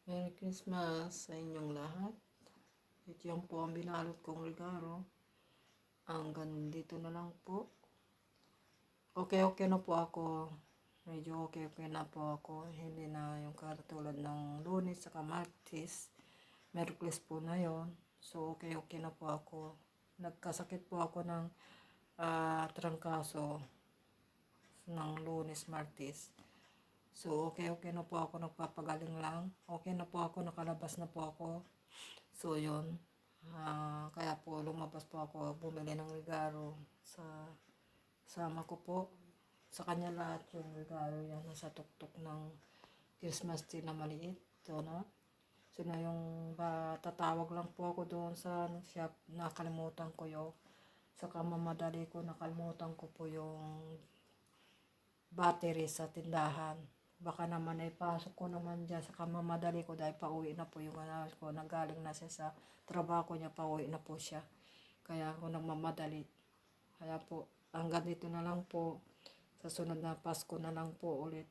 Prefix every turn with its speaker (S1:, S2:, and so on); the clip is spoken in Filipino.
S1: Merry Christmas sa inyong lahat. Ito yan po ang binalot kong regalo. Hanggang dito na lang po. Okay na po ako. Medyo okay na po ako. Hindi na yung katulad ng Lunes saka Martes. Merkulis po na yon. So okay na po ako. Nagkasakit po ako ng trangkaso ng Lunes, Martes. So, okay na po ako, nagpapagaling lang. Okay na po ako, nakalabas na po ako. So, yun. Kaya po, lumabas po ako, bumili ng regalo sa sama ko po. Sa kanya lahat yung regalo yan, nasa tuktok ng Christmas tree na maliit. So, na. So, na yung tatawag lang po ako doon sa shop, nakalimutan ko yun. Saka mamadali ko, nakalimutan ko po yung battery sa tindahan. Baka naman ay pasok ko naman dyan sa kamamadali ko dahil pauwi na po yung anak ko. Nagaling na siya sa trabaho niya, pauwi na po siya. Kaya ako nagmamadali. Kaya po, hanggang dito na lang po. Sa sunod na Pasko na lang po ulit.